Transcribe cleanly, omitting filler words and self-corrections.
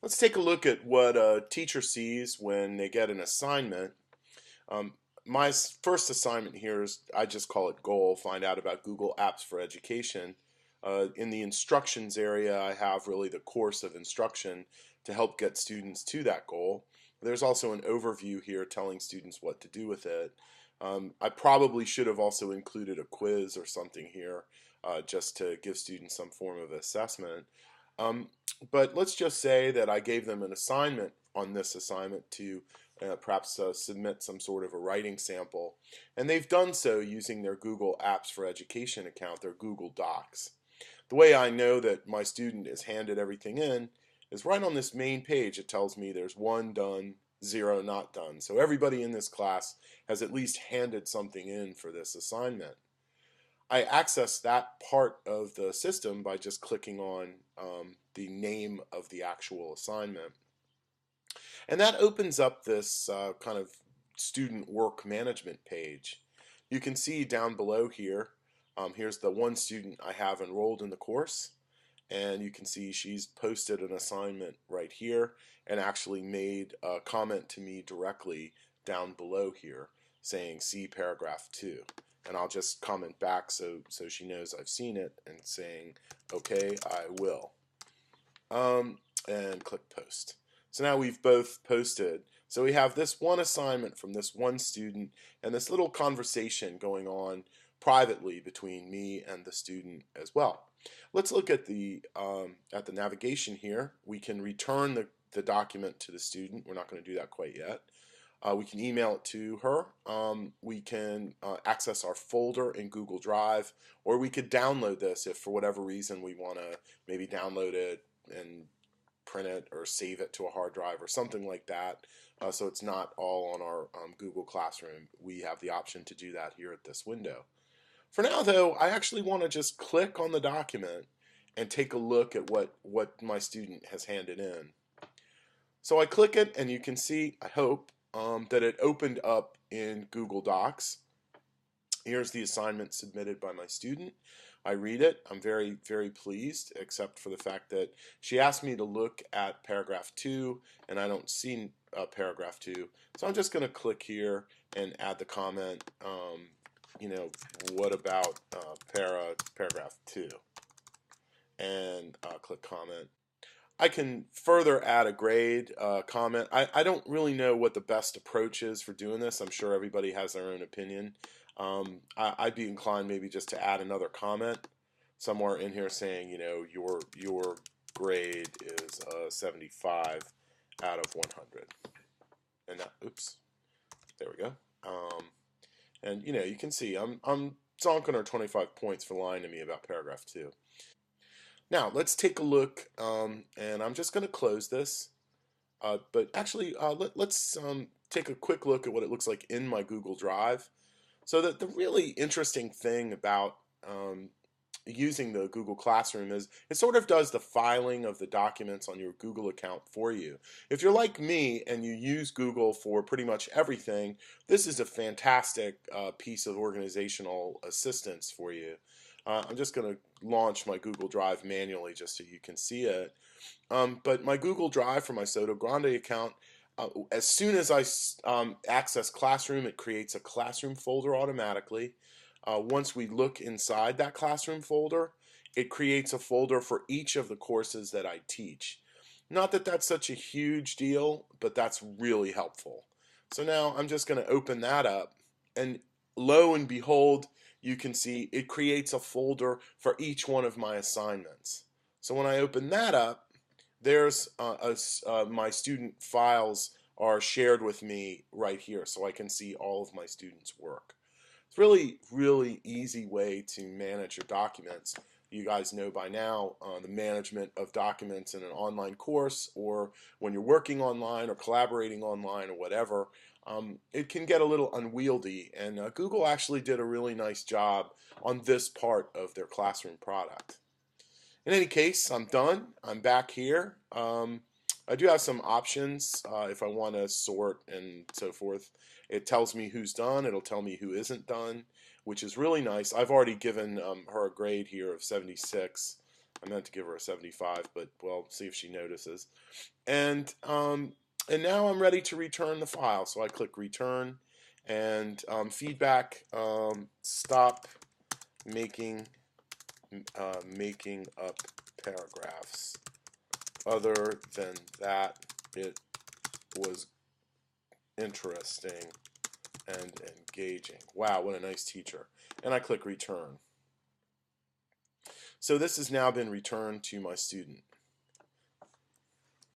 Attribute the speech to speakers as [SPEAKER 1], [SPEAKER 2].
[SPEAKER 1] Let's take a look at what a teacher sees when they get an assignment. Um, my first assignment here is, I just call it goal, find out about Google Apps for Education. In the instructions area, I have really the course of instruction to help get students to that goal. There's also an overview here telling students what to do with it. I probably should have also included a quiz or something here just to give students some form of assessment. Um, but let's just say that I gave them an assignment on this assignment to perhaps submit some sort of a writing sample. And they've done so using their Google Apps for Education account, their Google Docs. The way I know that my student has handed everything in is right on this main page. It tells me there's 1 done, 0 not done. So everybody in this class has at least handed something in for this assignment. I access that part of the system by just clicking on the name of the actual assignment. And that opens up this kind of student work management page. You can see down below here, here's the one student I have enrolled in the course. And you can see she's posted an assignment right here and actually made a comment to me directly down below here saying see paragraph 2. And I'll just comment back so she knows I've seen it and saying, okay, I will. And click post. So now we've both posted. So we have this one assignment from this one student and this little conversation going on privately between me and the student as well. Let's look at the navigation here. We can return the document to the student. We're not going to do that quite yet. We can email it to her. We can access our folder in Google Drive, or we could download this if for whatever reason we want to maybe download it and print it or save it to a hard drive or something like that. So it's not all on our Google Classroom. We have the option to do that here at this window. For now, though, I actually want to just click on the document and take a look at what my student has handed in. So I click it, and you can see, I hope, that it opened up in Google Docs. Here's the assignment submitted by my student. I read it. I'm very, very pleased, except for the fact that she asked me to look at paragraph 2, and I don't see paragraph 2. So I'm just going to click here and add the comment, what about paragraph 2? And click comment. I can further add a grade comment. I don't really know what the best approach is for doing this. I'm sure everybody has their own opinion. I'd be inclined maybe just to add another comment somewhere in here saying, your grade is 75 out of 100. And that, oops, there we go. And you can see I'm zonking her 25 points for lying to me about paragraph 2. Now let's take a look, and I'm just going to close this. But actually, let's take a quick look at what it looks like in my Google Drive. So the really interesting thing about using the Google Classroom is it sort of does the filing of the documents on your Google account for you. If you're like me and you use Google for pretty much everything, this is a fantastic piece of organizational assistance for you. I'm just going to launch my Google Drive manually just so you can see it. But my Google Drive for my Soto Grande account, as soon as I access Classroom, it creates a Classroom folder automatically. Once we look inside that Classroom folder, it creates a folder for each of the courses that I teach. Not that that's such a huge deal, but that's really helpful. So now I'm just going to open that up, and lo and behold, you can see it creates a folder for each one of my assignments. So when I open that up, there's my student files are shared with me right here, so I can see all of my students' work. It's really, really easy way to manage your documents. You guys know by now the management of documents in an online course, or when you're working online or collaborating online or whatever, it can get a little unwieldy, and Google actually did a really nice job on this part of their Classroom product. In any case, I'm done. I'm back here. I do have some options if I want to sort and so forth. It tells me who's done. It'll tell me who isn't done, which is really nice. I've already given her a grade here of 76. I meant to give her a 75, but well, see if she notices. And now I'm ready to return the file. So I click return, and feedback, stop making making up paragraphs. Other than that, it was interesting and engaging. Wow, what a nice teacher. And I click return. So this has now been returned to my student.